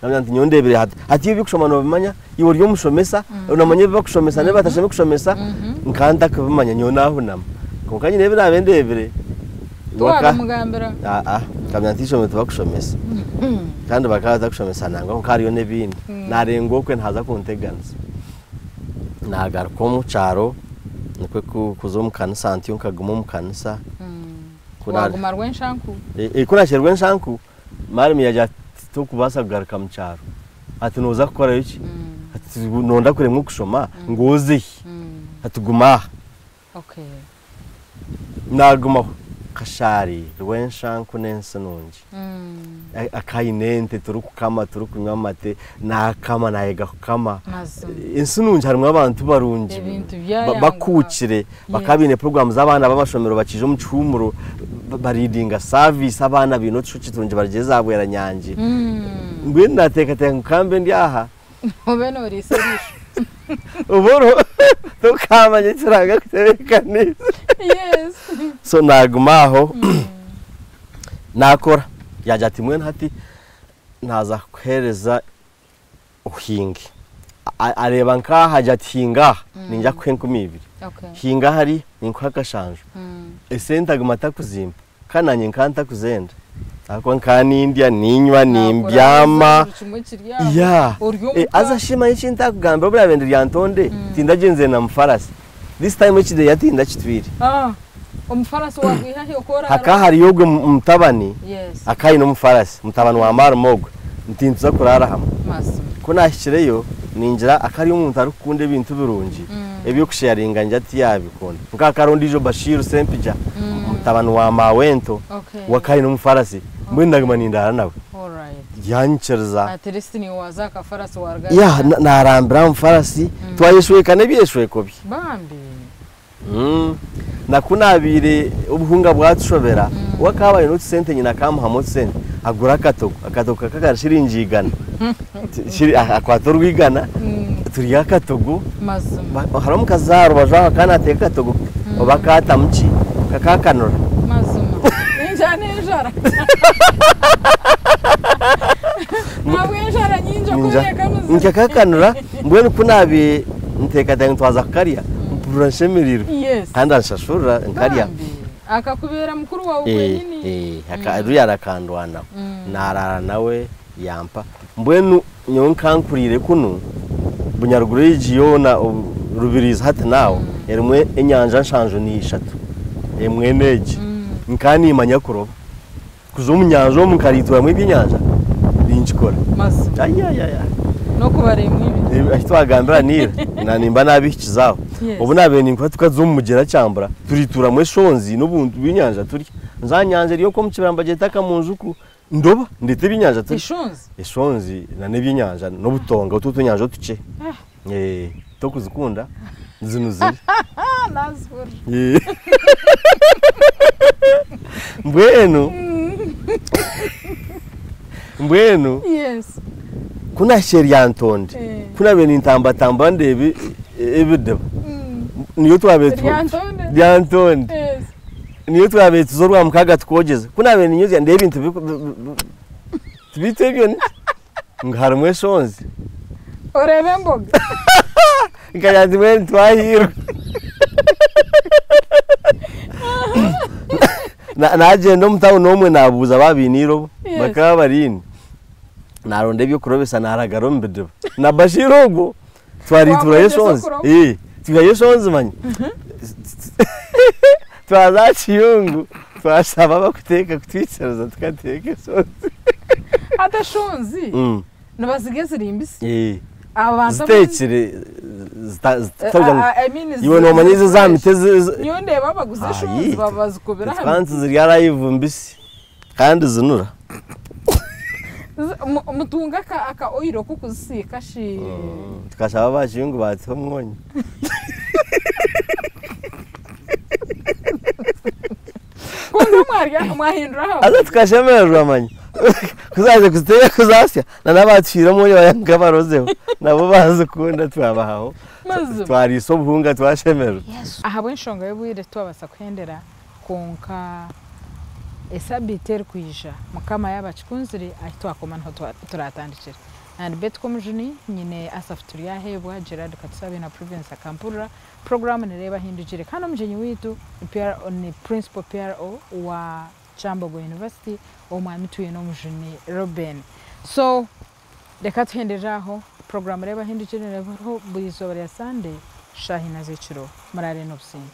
namya nti nyondebere hati bikushoma no bimanya iwo ryo mushomesa unamanye bakushomesa ne batasheme kushomesa nkanda kubimanya nyonaho nama konka nyine birabendebere waka mugambera kamya ntishome tubakushomesa kandi bakaza kushomesa nanga ko kariyo nebindi narengo kwe ntaza kunteganza nagaruko mu caro nikwe kuzo mu kanisa anti unkaguma mu kanisa kunaguma rwenshanku kunasherwe nshanku mari yaja to kubasa kugaruka mu caro ati noza gukora iki ati nonda kure mu kushoma ngoze atuguma naguma kashari rwenshanku nense nonje akayinente turukukama turukunywa amate nakama nayega kukama insununje harimwe abantu barungi bakukire bakabine program z'abana b'amashomero bakije mu cyumuro baridinga service abana bino cuci turunje barigeza abwera nyanje ngwe nateka nkambe ndi aha obeno riserisho uboro tukamanye turaga kuterekaniza so nagumaho nakora yaja ati mwe ntati naza kwereza uhinge areba nka haja tinga ninja kwenkumibiri hinga hari ninkakashanje esenta gumata kuzimba kananye nkanta kuzenda ako nkani India ninywa nimbyama ya azashima yichinta kugamba bura bende ryantonde tindagenze na mfarasi this time each day yatinda kitwiri umfarasi wagwiha hiyo kora haka hari yogwe mutabani akayi no mfarasi mutabani wa marmogwe ntintuza kurara hamwe kunashireyo ninjira akari umuntu arukunde bintu birungi ebyo kusharinga njati yabikunda ukakarondijo Bashir Sempija mutabani wa Mawento wakayi no mfarasi mbwendagama nindara nawe yancherza atiristini wazaka farasi warga ya narambira mfarasi twayeshwe kane byeshwe kobi bambi nakunabire ubuhunga bwatushobera wakabaye no sente nyina kamuhamo sente agura akatogo kakashiringigana shiri akwatorwigana turi akatogo mazuma haramu kazaro bajaho kana teka akatogo obakata muci kakakanura mazuma ninjara mabwenjara nyinjo kureka muzi nkakakanura mbwene kunabi nteka dangitwaza kariya mpurashemiriro kandi anshashura nkariya akakubera mukuru wawe kwenyini akaruya arakandwana narara nawe yampa mbwenu nyonkankurire kuno bunyaruguru y'igiyona rubiriza hati nawe erimwe enyanja nshanjo ni 3 emwe neje nkani imanya kuroba kuzo munyanja mu karitura mu by'inyanja ninchikora aya no kubaremwe ahitwagambira nira nanimba nabikizaho ubu nabene nkwa tukazumugera cyambura turitura mu shonzi n'ubuntu bw'inyanja turi nzanyanje riyo ko mukibamba getaka mu njuku ndoba ndetse ibinyanja ishonzi na n'ibyinyanja n'ubutonga utunyanja tuce to kuzikunda zino ziri nazur mbwenu yes kuna sheri yantonde kuna bene intambatamba ndebe ebideba niyo twabetse yantonde yes niyo twabetse zo rwa mukaga twogeze kuna bene nyuzi ndebe ibintu bitebyo ngaharumwe shonzi orebe mboga ngayazi mwe twahira naje ndo mutawo nomwe nabuza babiniro bakaba barini naronde byo kurobesa naragaro mbedeba na bashirogo twari turayeshonze tuyayeshonze manye twazachiyungu twasaba bakuteka kutwicaza tukateka shonze adashonzi nabazigeze rimbisi abantu zitekere iwe no manyize zamiteze niyo ndeba baguze shonzi babazikobera hano twanze ziri live mbisi kandi zinura mutunga aka oiro kukuzisika shi tukashaba bashiyungu bati homwonye kundi mwahindura hawo aza tukashemererwa manye kuzaje kuziteye kuzasya na nabatshira mu yanga barozeho nabo bazikunda twabahaho twari isobunga twashemera ahabwe nshonga y'ubwire twabasa kwendera konka esabiter kwisha mukama yabachikunziri ahitwakoma nho turatandikira and betko mujuni nyine asafturia hebwa Gerard Katsabe na province akampura program nereba hindukire kana mjenyi witu ni principal PRO wa Chambogo University omwami tuye no mujuni Robin so reka tuhenderaho program reba hindukire reba buizo bari Sunday shahina zechiro marare no businzi